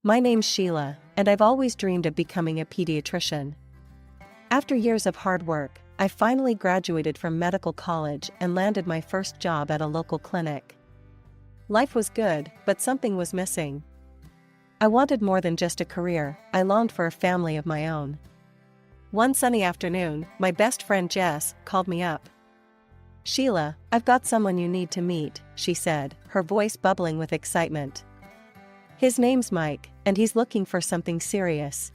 My name's Sheila, and I've always dreamed of becoming a pediatrician. After years of hard work, I finally graduated from medical college and landed my first job at a local clinic. Life was good, but something was missing. I wanted more than just a career, I longed for a family of my own. One sunny afternoon, my best friend Jess called me up. "Sheila, I've got someone you need to meet," she said, her voice bubbling with excitement. "His name's Mike, and he's looking for something serious.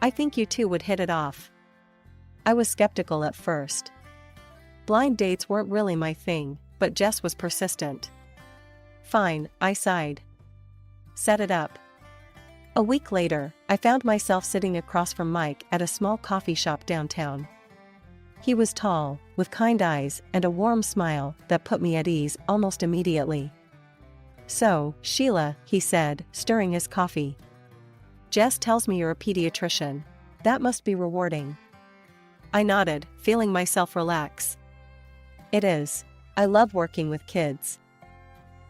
I think you two would hit it off." I was skeptical at first. Blind dates weren't really my thing, but Jess was persistent. "Fine," I sighed. "Set it up." A week later, I found myself sitting across from Mike at a small coffee shop downtown. He was tall, with kind eyes and a warm smile that put me at ease almost immediately. "So, Sheila," he said, stirring his coffee. "Jess tells me you're a pediatrician. That must be rewarding." I nodded, feeling myself relax. "It is. I love working with kids."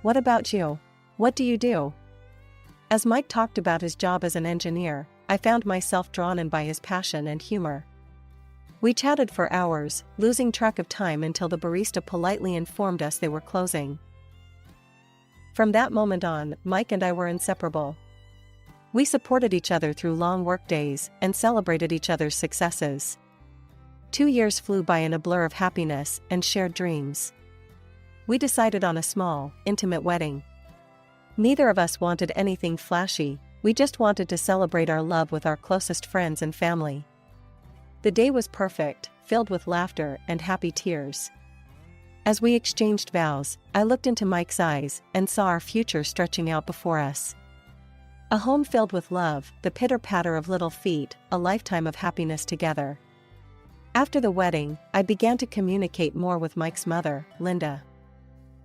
"What about you? What do you do?" As Mike talked about his job as an engineer, I found myself drawn in by his passion and humor. We chatted for hours, losing track of time until the barista politely informed us they were closing. From that moment on, Mike and I were inseparable. We supported each other through long work days and celebrated each other's successes. 2 years flew by in a blur of happiness and shared dreams. We decided on a small, intimate wedding. Neither of us wanted anything flashy, we just wanted to celebrate our love with our closest friends and family. The day was perfect, filled with laughter and happy tears. As we exchanged vows, I looked into Mike's eyes and saw our future stretching out before us. A home filled with love, the pitter-patter of little feet, a lifetime of happiness together. After the wedding, I began to communicate more with Mike's mother, Linda.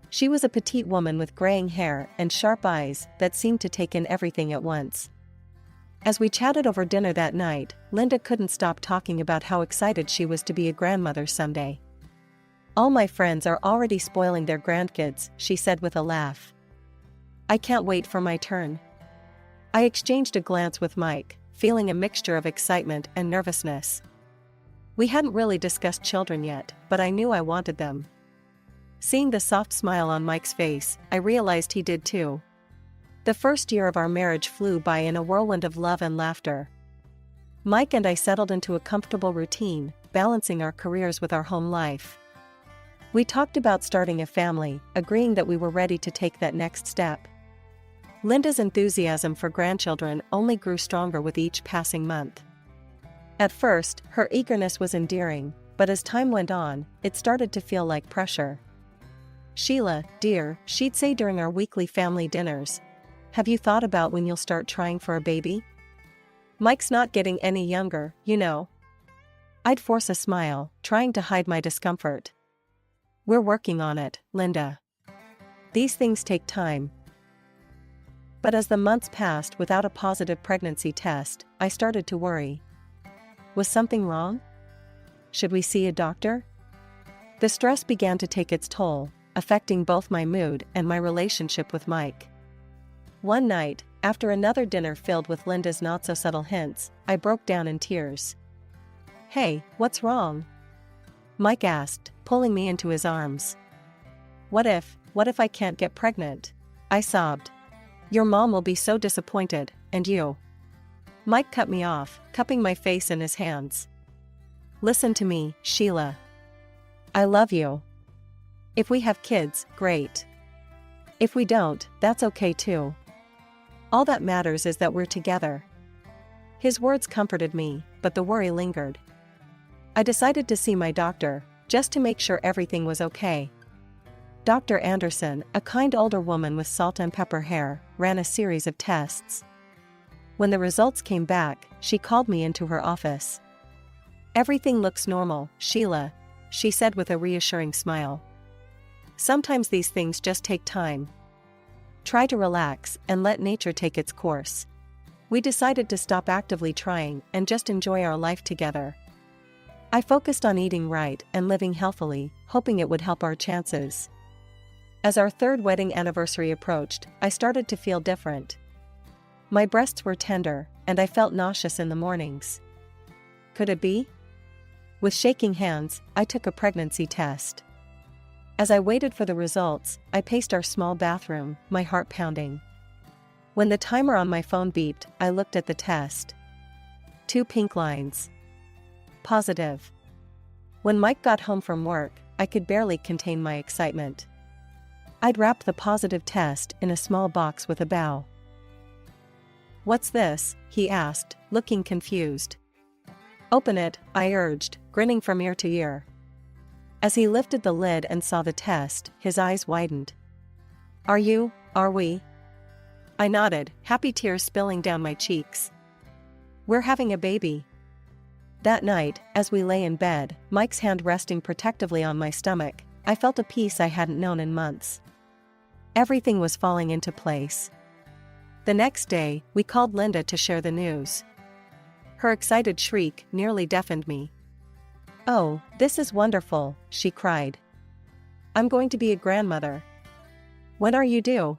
She was a petite woman with graying hair and sharp eyes that seemed to take in everything at once. As we chatted over dinner that night, Linda couldn't stop talking about how excited she was to be a grandmother someday. "All my friends are already spoiling their grandkids," she said with a laugh. "I can't wait for my turn." I exchanged a glance with Mike, feeling a mixture of excitement and nervousness. We hadn't really discussed children yet, but I knew I wanted them. Seeing the soft smile on Mike's face, I realized he did too. The first year of our marriage flew by in a whirlwind of love and laughter. Mike and I settled into a comfortable routine, balancing our careers with our home life. We talked about starting a family, agreeing that we were ready to take that next step. Linda's enthusiasm for grandchildren only grew stronger with each passing month. At first, her eagerness was endearing, but as time went on, it started to feel like pressure. "Sheila, dear," she'd say during our weekly family dinners, "have you thought about when you'll start trying for a baby? Mike's not getting any younger, you know." I'd force a smile, trying to hide my discomfort. "We're working on it, Linda. These things take time." But as the months passed without a positive pregnancy test, I started to worry. Was something wrong? Should we see a doctor? The stress began to take its toll, affecting both my mood and my relationship with Mike. One night, after another dinner filled with Linda's not-so-subtle hints, I broke down in tears. "Hey, what's wrong?" Mike asked, pulling me into his arms. What if I can't get pregnant?" I sobbed. "Your mom will be so disappointed, and you." Mike cut me off, cupping my face in his hands. "Listen to me, Sheila. I love you. If we have kids, great. If we don't, that's okay too. All that matters is that we're together." His words comforted me, but the worry lingered. I decided to see my doctor, just to make sure everything was okay. Dr. Anderson, a kind older woman with salt and pepper hair, ran a series of tests. When the results came back, she called me into her office. "Everything looks normal, Sheila," she said with a reassuring smile. "Sometimes these things just take time. Try to relax and let nature take its course." We decided to stop actively trying and just enjoy our life together. I focused on eating right and living healthily, hoping it would help our chances. As our third wedding anniversary approached, I started to feel different. My breasts were tender, and I felt nauseous in the mornings. Could it be? With shaking hands, I took a pregnancy test. As I waited for the results, I paced our small bathroom, my heart pounding. When the timer on my phone beeped, I looked at the test. 2 pink lines. Positive. When Mike got home from work, I could barely contain my excitement. I'd wrapped the positive test in a small box with a bow. "What's this?" he asked, looking confused. "Open it," I urged, grinning from ear to ear. As he lifted the lid and saw the test, his eyes widened. Are we?" I nodded, happy tears spilling down my cheeks. "We're having a baby." That night, as we lay in bed, Mike's hand resting protectively on my stomach, I felt a peace I hadn't known in months. Everything was falling into place. The next day, we called Linda to share the news. Her excited shriek nearly deafened me. "Oh, this is wonderful," she cried. "I'm going to be a grandmother. When are you due?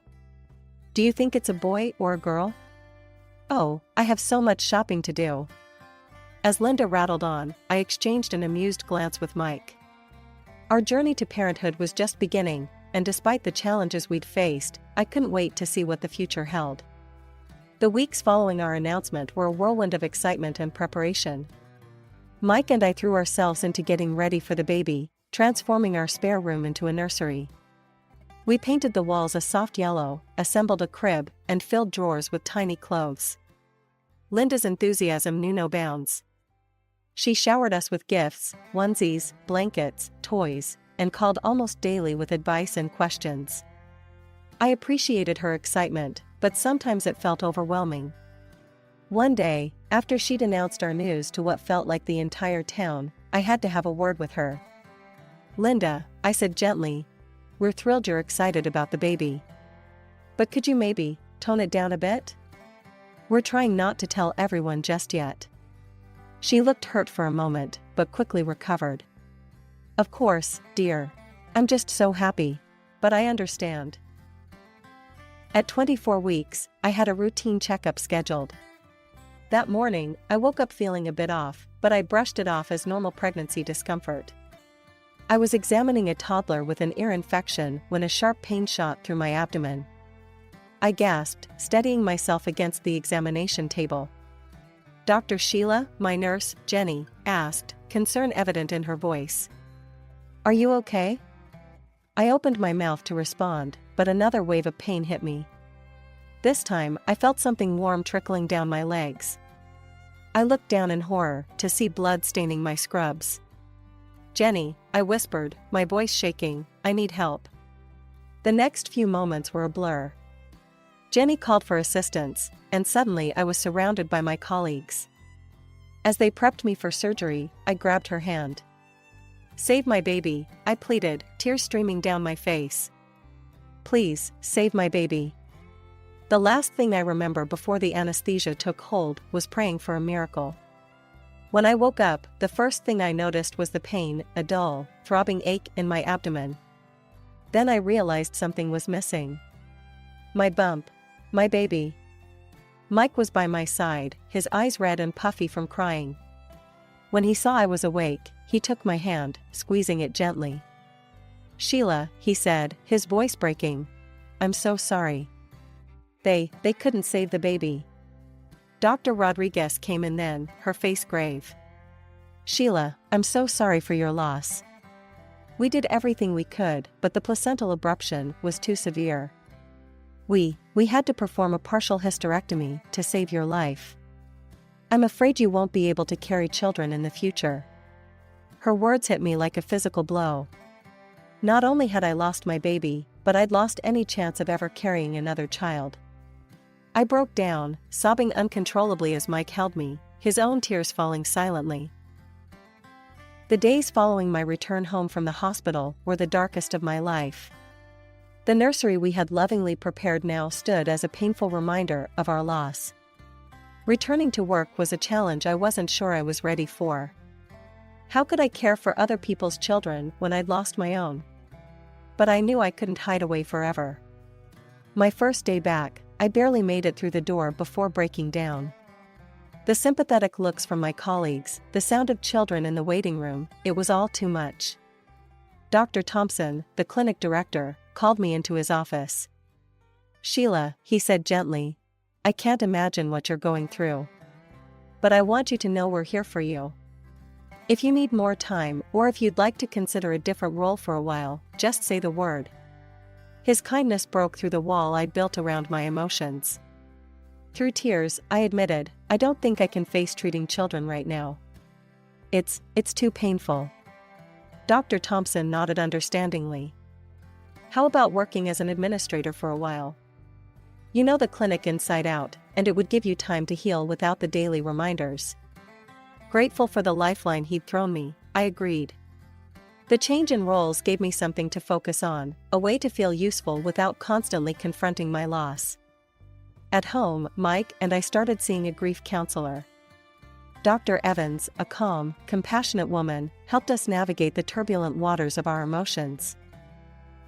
Do you think it's a boy or a girl? Oh, I have so much shopping to do." As Linda rattled on, I exchanged an amused glance with Mike. Our journey to parenthood was just beginning, and despite the challenges we'd faced, I couldn't wait to see what the future held. The weeks following our announcement were a whirlwind of excitement and preparation. Mike and I threw ourselves into getting ready for the baby, transforming our spare room into a nursery. We painted the walls a soft yellow, assembled a crib, and filled drawers with tiny clothes. Linda's enthusiasm knew no bounds. She showered us with gifts, onesies, blankets, toys, and called almost daily with advice and questions. I appreciated her excitement, but sometimes it felt overwhelming. One day, after she'd announced our news to what felt like the entire town, I had to have a word with her. "Linda," I said gently, "we're thrilled you're excited about the baby. But could you maybe tone it down a bit? We're trying not to tell everyone just yet." She looked hurt for a moment, but quickly recovered. "Of course, dear. I'm just so happy. But I understand." At 24 weeks, I had a routine checkup scheduled. That morning, I woke up feeling a bit off, but I brushed it off as normal pregnancy discomfort. I was examining a toddler with an ear infection when a sharp pain shot through my abdomen. I gasped, steadying myself against the examination table. "Dr. Sheila," my nurse, Jenny, asked, concern evident in her voice. "Are you okay?" I opened my mouth to respond, but another wave of pain hit me. This time, I felt something warm trickling down my legs. I looked down in horror to see blood staining my scrubs. "Jenny," I whispered, my voice shaking, "I need help." The next few moments were a blur. Jenny called for assistance, and suddenly I was surrounded by my colleagues. As they prepped me for surgery, I grabbed her hand. "Save my baby," I pleaded, tears streaming down my face. "Please, save my baby." The last thing I remember before the anesthesia took hold was praying for a miracle. When I woke up, the first thing I noticed was the pain, a dull, throbbing ache in my abdomen. Then I realized something was missing. My bump. My baby. Mike was by my side, his eyes red and puffy from crying. When he saw I was awake, he took my hand, squeezing it gently. "Sheila," he said, his voice breaking. "I'm so sorry. They couldn't save the baby." Dr. Rodriguez came in then, her face grave. "Sheila, I'm so sorry for your loss. We did everything we could, but the placental abruption was too severe. We had to perform a partial hysterectomy to save your life. I'm afraid you won't be able to carry children in the future." Her words hit me like a physical blow. Not only had I lost my baby, but I'd lost any chance of ever carrying another child. I broke down, sobbing uncontrollably as Mike held me, his own tears falling silently. The days following my return home from the hospital were the darkest of my life. The nursery we had lovingly prepared now stood as a painful reminder of our loss. Returning to work was a challenge I wasn't sure I was ready for. How could I care for other people's children when I'd lost my own? But I knew I couldn't hide away forever. My first day back, I barely made it through the door before breaking down. The sympathetic looks from my colleagues, the sound of children in the waiting room, it was all too much. Dr. Thompson, the clinic director, called me into his office. "Sheila," he said gently, "I can't imagine what you're going through. But I want you to know we're here for you. If you need more time or if you'd like to consider a different role for a while, just say the word." His kindness broke through the wall I'd built around my emotions. Through tears, I admitted, "I don't think I can face treating children right now. It's too painful." Dr. Thompson nodded understandingly. "How about working as an administrator for a while? You know the clinic inside out, and it would give you time to heal without the daily reminders." Grateful for the lifeline he'd thrown me, I agreed. The change in roles gave me something to focus on, a way to feel useful without constantly confronting my loss. At home, Mike and I started seeing a grief counselor. Dr. Evans, a calm, compassionate woman, helped us navigate the turbulent waters of our emotions.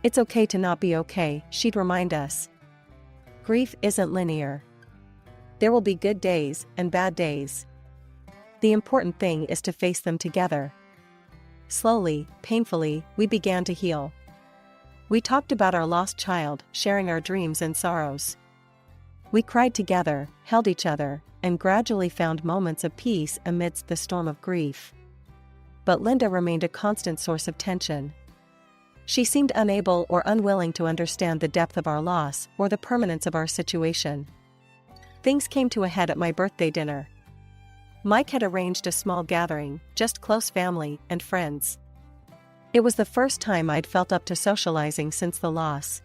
"It's okay to not be okay," she'd remind us. "Grief isn't linear. There will be good days and bad days. The important thing is to face them together." Slowly, painfully, we began to heal. We talked about our lost child, sharing our dreams and sorrows. We cried together, held each other, and gradually found moments of peace amidst the storm of grief. But Linda remained a constant source of tension. She seemed unable or unwilling to understand the depth of our loss or the permanence of our situation. Things came to a head at my birthday dinner. Mike had arranged a small gathering, just close family and friends. It was the first time I'd felt up to socializing since the loss.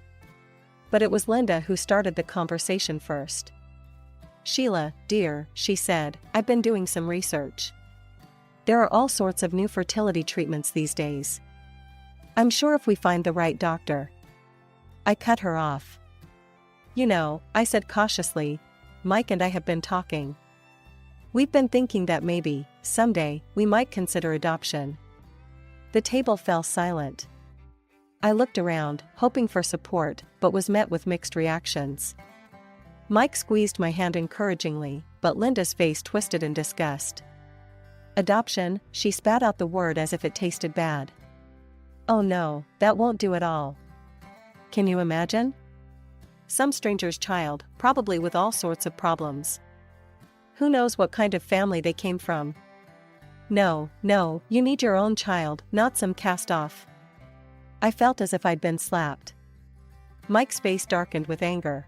But it was Linda who started the conversation first. "Sheila, dear," she said, "I've been doing some research. There are all sorts of new fertility treatments these days. I'm sure if we find the right doctor." I cut her off. "You know," I said cautiously, "Mike and I have been talking. We've been thinking that maybe, someday, we might consider adoption." The table fell silent. I looked around, hoping for support, but was met with mixed reactions. Mike squeezed my hand encouragingly, but Linda's face twisted in disgust. "Adoption," she spat out the word as if it tasted bad. "Oh no, that won't do at all. Can you imagine? Some stranger's child, probably with all sorts of problems. Who knows what kind of family they came from? No, you need your own child, not some cast-off." I felt as if I'd been slapped. Mike's face darkened with anger.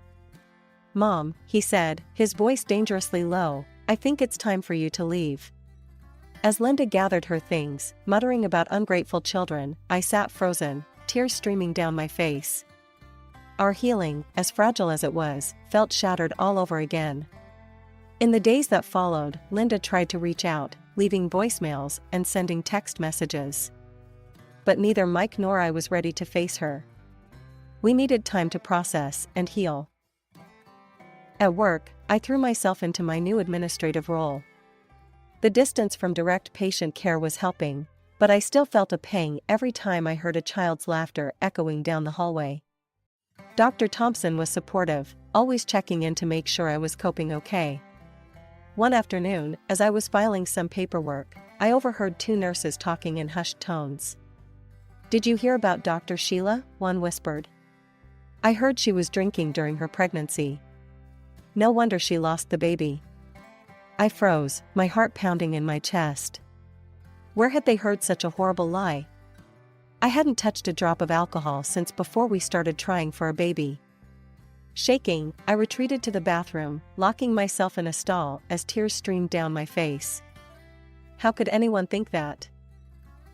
"Mom," he said, his voice dangerously low, "I think it's time for you to leave." As Linda gathered her things, muttering about ungrateful children, I sat frozen, tears streaming down my face. Our healing, as fragile as it was, felt shattered all over again. In the days that followed, Linda tried to reach out, leaving voicemails and sending text messages. But neither Mike nor I was ready to face her. We needed time to process and heal. At work, I threw myself into my new administrative role. The distance from direct patient care was helping, but I still felt a pang every time I heard a child's laughter echoing down the hallway. Dr. Thompson was supportive, always checking in to make sure I was coping okay. One afternoon, as I was filing some paperwork, I overheard two nurses talking in hushed tones. "Did you hear about Dr. Sheila?" one whispered. "I heard she was drinking during her pregnancy. No wonder she lost the baby." I froze, my heart pounding in my chest. Where had they heard such a horrible lie? I hadn't touched a drop of alcohol since before we started trying for a baby. Shaking, I retreated to the bathroom, locking myself in a stall as tears streamed down my face. How could anyone think that?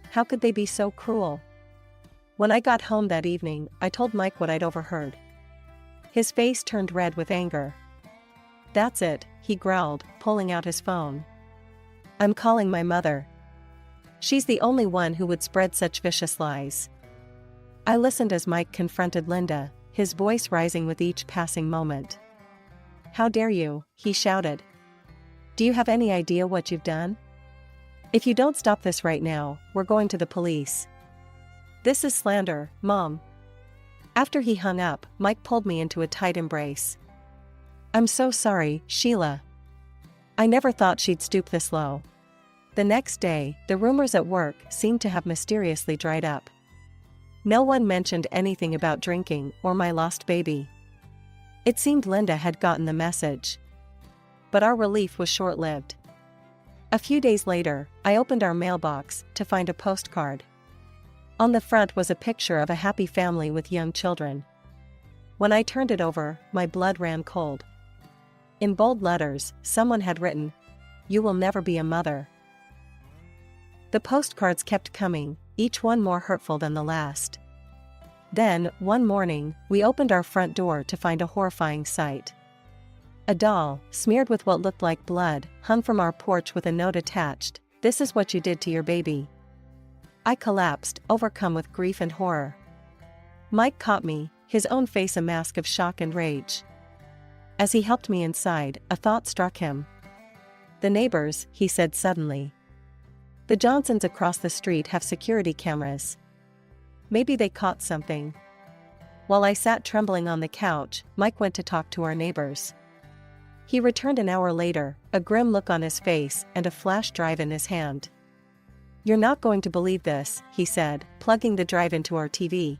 How could they be so cruel? When I got home that evening, I told Mike what I'd overheard. His face turned red with anger. "That's it," he growled, pulling out his phone. "I'm calling my mother. She's the only one who would spread such vicious lies." I listened as Mike confronted Linda, his voice rising with each passing moment. "How dare you?" he shouted. "Do you have any idea what you've done? If you don't stop this right now, we're going to the police. This is slander, Mom." After he hung up, Mike pulled me into a tight embrace. I'm so sorry, Sheila. I never thought she'd stoop this low. The next day, the rumors at work seemed to have mysteriously dried up. No one mentioned anything about drinking or my lost baby. It seemed Linda had gotten the message. But our relief was short-lived. A few days later, I opened our mailbox to find a postcard. On the front was a picture of a happy family with young children. When I turned it over, my blood ran cold. In bold letters, someone had written, "You will never be a mother." The postcards kept coming, each one more hurtful than the last. Then, one morning, we opened our front door to find a horrifying sight. A doll, smeared with what looked like blood, hung from our porch with a note attached, "This is what you did to your baby." I collapsed, overcome with grief and horror. Mike caught me, his own face a mask of shock and rage. As he helped me inside, a thought struck him. "The neighbors," he said suddenly. "The Johnsons across the street have security cameras. Maybe they caught something." While I sat trembling on the couch, Mike went to talk to our neighbors. He returned an hour later, a grim look on his face and a flash drive in his hand. "You're not going to believe this," he said, plugging the drive into our TV.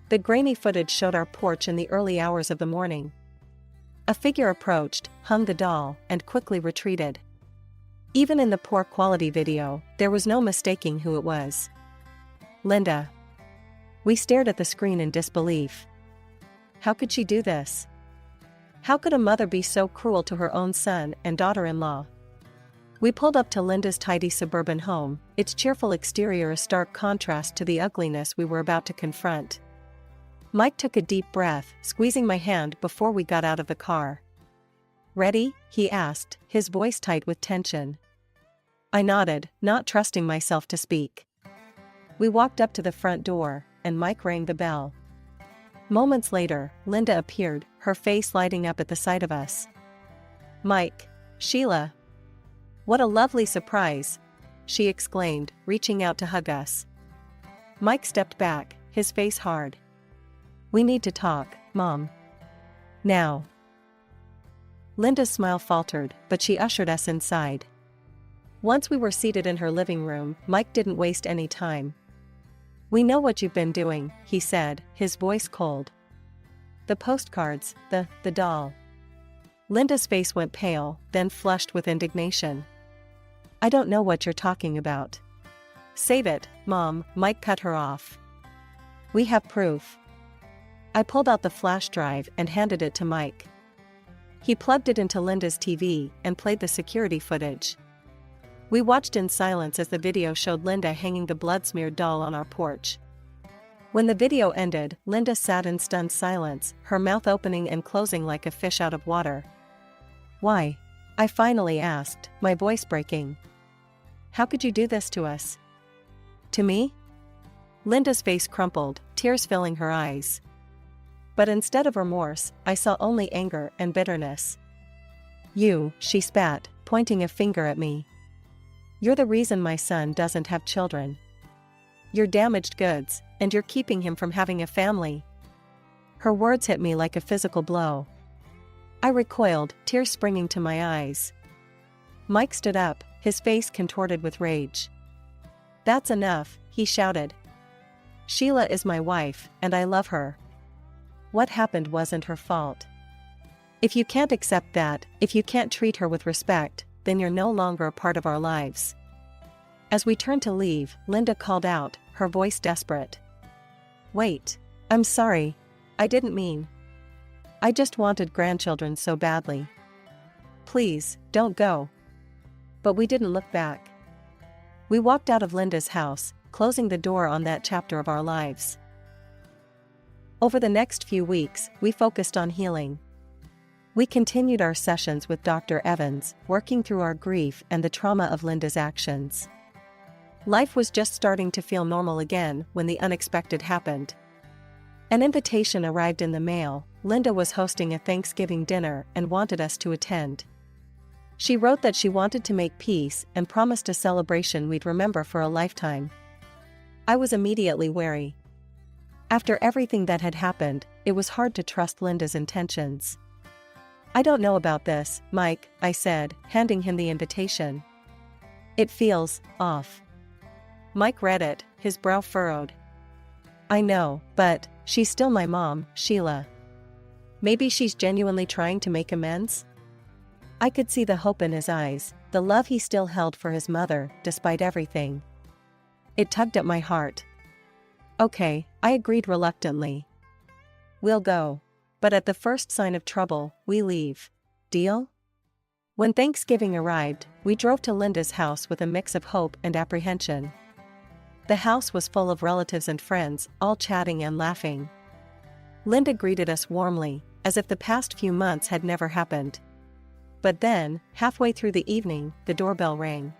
The grainy footage showed our porch in the early hours of the morning. A figure approached, hung the doll, and quickly retreated. Even in the poor quality video, there was no mistaking who it was. Linda. We stared at the screen in disbelief. How could she do this? How could a mother be so cruel to her own son and daughter-in-law? We pulled up to Linda's tidy suburban home, its cheerful exterior a stark contrast to the ugliness we were about to confront. Mike took a deep breath, squeezing my hand before we got out of the car. "Ready?" he asked, his voice tight with tension. I nodded, not trusting myself to speak. We walked up to the front door, and Mike rang the bell. Moments later, Linda appeared, her face lighting up at the sight of us. "Mike. Sheila. What a lovely surprise," she exclaimed, reaching out to hug us. Mike stepped back, his face hard. "We need to talk, Mom. Now." Linda's smile faltered, but she ushered us inside. Once we were seated in her living room, Mike didn't waste any time. "We know what you've been doing," he said, his voice cold. "The postcards, the doll." Linda's face went pale, then flushed with indignation. "I don't know what you're talking about." "Save it, Mom," Mike cut her off. "We have proof." I pulled out the flash drive and handed it to Mike. He plugged it into Linda's TV and played the security footage. We watched in silence as the video showed Linda hanging the blood-smeared doll on our porch. When the video ended, Linda sat in stunned silence, her mouth opening and closing like a fish out of water. "Why?" I finally asked, my voice breaking. "How could you do this to us?" "To me?" Linda's face crumpled, tears filling her eyes. But instead of remorse, I saw only anger and bitterness. "You," she spat, pointing a finger at me. "You're the reason my son doesn't have children. You're damaged goods, and you're keeping him from having a family." Her words hit me like a physical blow. I recoiled, tears springing to my eyes. Mike stood up, his face contorted with rage. "That's enough," he shouted. "Sheila is my wife, and I love her. What happened wasn't her fault. If you can't accept that, if you can't treat her with respect, then you're no longer a part of our lives." As we turned to leave, Linda called out, her voice desperate. "Wait. I'm sorry. I didn't mean. I just wanted grandchildren so badly. Please, don't go." But we didn't look back. We walked out of Linda's house, closing the door on that chapter of our lives. Over the next few weeks, we focused on healing. We continued our sessions with Dr. Evans, working through our grief and the trauma of Linda's actions. Life was just starting to feel normal again when the unexpected happened. An invitation arrived in the mail. Linda was hosting a Thanksgiving dinner and wanted us to attend. She wrote that she wanted to make peace and promised a celebration we'd remember for a lifetime. I was immediately wary. After everything that had happened, it was hard to trust Linda's intentions. I don't know about this, Mike, I said, handing him the invitation. It feels off. Mike read it, his brow furrowed. I know, but she's still my mom, Sheila. Maybe she's genuinely trying to make amends? I could see the hope in his eyes, the love he still held for his mother, despite everything. It tugged at my heart. Okay, I agreed reluctantly. We'll go. But at the first sign of trouble, we leave. Deal? When Thanksgiving arrived, we drove to Linda's house with a mix of hope and apprehension. The house was full of relatives and friends, all chatting and laughing. Linda greeted us warmly, as if the past few months had never happened. But then, halfway through the evening, the doorbell rang.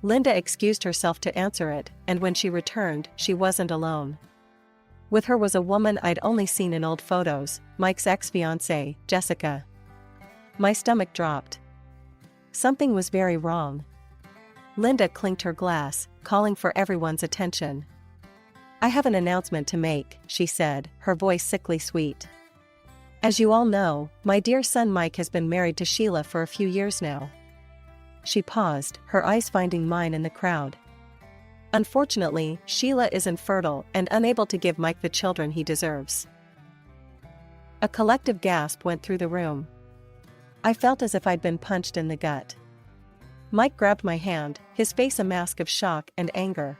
Linda excused herself to answer it, and when she returned, she wasn't alone. With her was a woman I'd only seen in old photos, Mike's ex-fiancee, Jessica. My stomach dropped. Something was very wrong. Linda clinked her glass, calling for everyone's attention. I have an announcement to make, she said, her voice sickly sweet. As you all know, my dear son Mike has been married to Sheila for a few years now. She paused, her eyes finding mine in the crowd. Unfortunately, Sheila is infertile and unable to give Mike the children he deserves. A collective gasp went through the room. I felt as if I'd been punched in the gut. Mike grabbed my hand, his face a mask of shock and anger.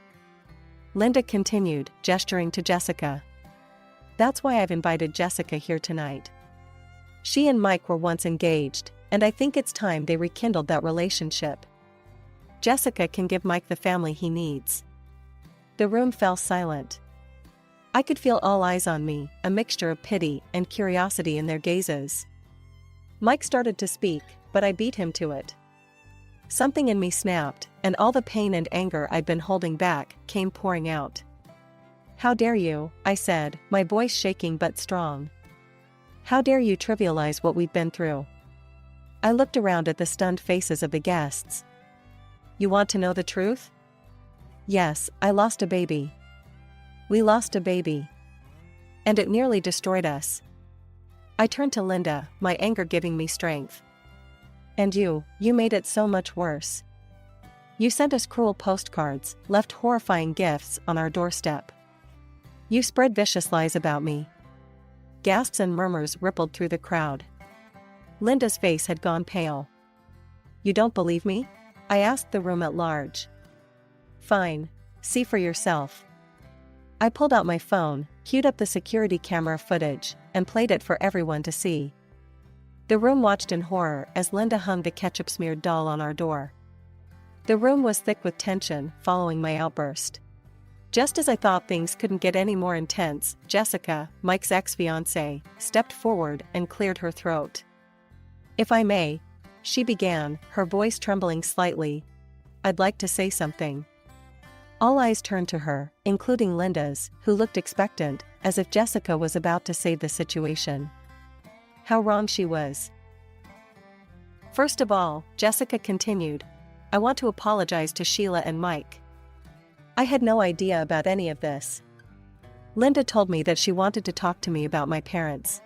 Linda continued, gesturing to Jessica. That's why I've invited Jessica here tonight. She and Mike were once engaged, and I think it's time they rekindled that relationship. Jessica can give Mike the family he needs. The room fell silent. I could feel all eyes on me, a mixture of pity and curiosity in their gazes. Mike started to speak, but I beat him to it. Something in me snapped, and all the pain and anger I'd been holding back came pouring out. How dare you, I said, my voice shaking but strong. How dare you trivialize what we've been through? I looked around at the stunned faces of the guests. You want to know the truth? Yes, I lost a baby. We lost a baby. And it nearly destroyed us. I turned to Linda, my anger giving me strength. And you made it so much worse. You sent us cruel postcards, left horrifying gifts on our doorstep. You spread vicious lies about me. Gasps and murmurs rippled through the crowd. Linda's face had gone pale. You don't believe me? I asked the room at large. Fine. See for yourself. I pulled out my phone, queued up the security camera footage, and played it for everyone to see. The room watched in horror as Linda hung the ketchup-smeared doll on our door. The room was thick with tension following my outburst. Just as I thought things couldn't get any more intense, Jessica, Mike's ex-fiancée, stepped forward and cleared her throat. If I may, she began, her voice trembling slightly. I'd like to say something. All eyes turned to her, including Linda's, who looked expectant, as if Jessica was about to save the situation. How wrong she was. First of all, Jessica continued, I want to apologize to Sheila and Mike. I had no idea about any of this. Linda told me that she wanted to talk to me about my parents.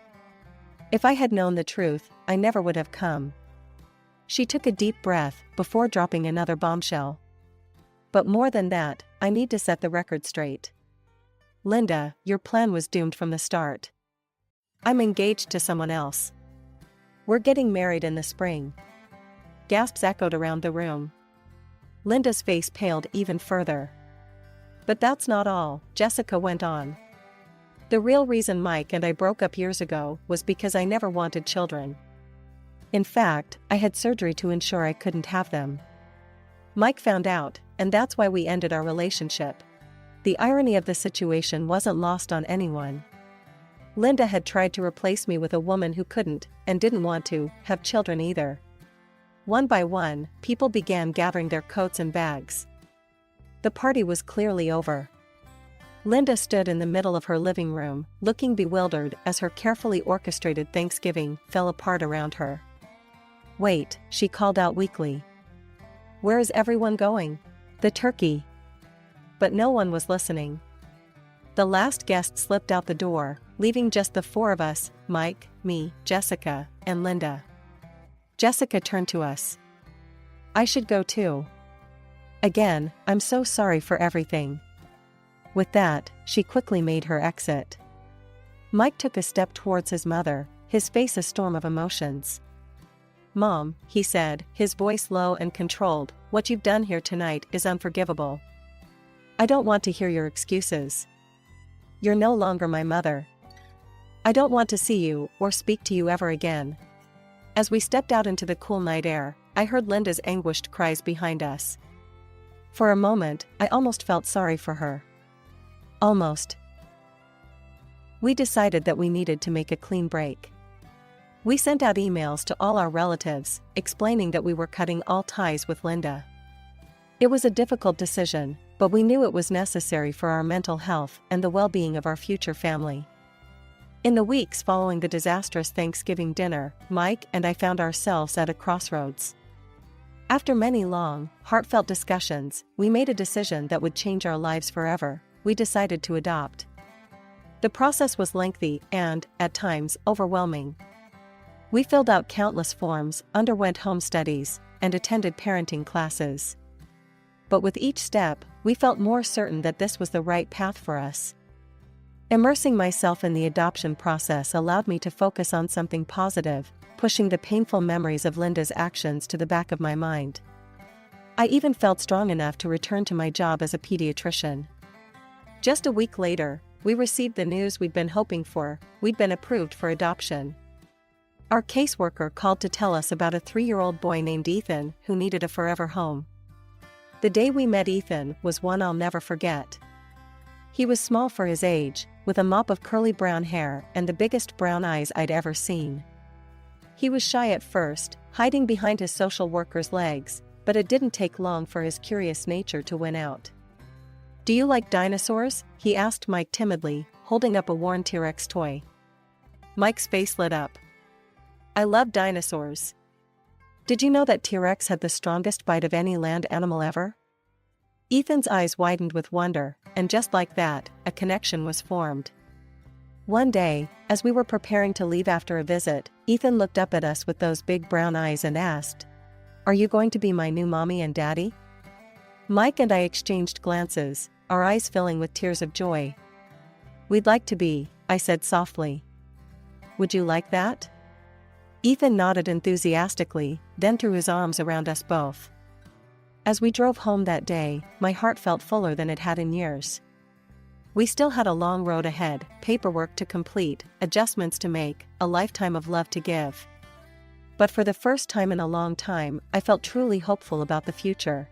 If I had known the truth, I never would have come. She took a deep breath before dropping another bombshell. But more than that, I need to set the record straight. Linda, your plan was doomed from the start. I'm engaged to someone else. We're getting married in the spring. Gasps echoed around the room. Linda's face paled even further. But that's not all, Jessica went on. The real reason Mike and I broke up years ago was because I never wanted children. In fact, I had surgery to ensure I couldn't have them. Mike found out, and that's why we ended our relationship. The irony of the situation wasn't lost on anyone. Linda had tried to replace me with a woman who couldn't, and didn't want to, have children either. One by one, people began gathering their coats and bags. The party was clearly over. Linda stood in the middle of her living room, looking bewildered as her carefully orchestrated Thanksgiving fell apart around her. Wait, she called out weakly. Where is everyone going? The turkey. But no one was listening. The last guest slipped out the door, leaving just the four of us, Mike, me, Jessica, and Linda. Jessica turned to us. I should go too. Again, I'm so sorry for everything. With that, she quickly made her exit. Mike took a step towards his mother, his face a storm of emotions. Mom, he said, his voice low and controlled, what you've done here tonight is unforgivable. I don't want to hear your excuses. You're no longer my mother. I don't want to see you or speak to you ever again. As we stepped out into the cool night air, I heard Linda's anguished cries behind us. For a moment, I almost felt sorry for her. Almost. We decided that we needed to make a clean break. We sent out emails to all our relatives, explaining that we were cutting all ties with Linda. It was a difficult decision, but we knew it was necessary for our mental health and the well-being of our future family. In the weeks following the disastrous Thanksgiving dinner, Mike and I found ourselves at a crossroads. After many long, heartfelt discussions, we made a decision that would change our lives forever. We decided to adopt. The process was lengthy and, at times, overwhelming. We filled out countless forms, underwent home studies, and attended parenting classes. But with each step, we felt more certain that this was the right path for us. Immersing myself in the adoption process allowed me to focus on something positive, pushing the painful memories of Linda's actions to the back of my mind. I even felt strong enough to return to my job as a pediatrician. Just a week later, we received the news we'd been hoping for: we'd been approved for adoption. Our caseworker called to tell us about a 3-year-old boy named Ethan who needed a forever home. The day we met Ethan was one I'll never forget. He was small for his age, with a mop of curly brown hair and the biggest brown eyes I'd ever seen. He was shy at first, hiding behind his social worker's legs, but it didn't take long for his curious nature to win out. "Do you like dinosaurs?" he asked Mike timidly, holding up a worn T-Rex toy. Mike's face lit up. "I love dinosaurs. Did you know that T-Rex had the strongest bite of any land animal ever?" Ethan's eyes widened with wonder, and just like that, a connection was formed. One day, as we were preparing to leave after a visit, Ethan looked up at us with those big brown eyes and asked, "Are you going to be my new mommy and daddy?" Mike and I exchanged glances, our eyes filling with tears of joy. "We'd like to be," I said softly. "Would you like that?" Ethan nodded enthusiastically, then threw his arms around us both. As we drove home that day, my heart felt fuller than it had in years. We still had a long road ahead, paperwork to complete, adjustments to make, a lifetime of love to give. But for the first time in a long time, I felt truly hopeful about the future.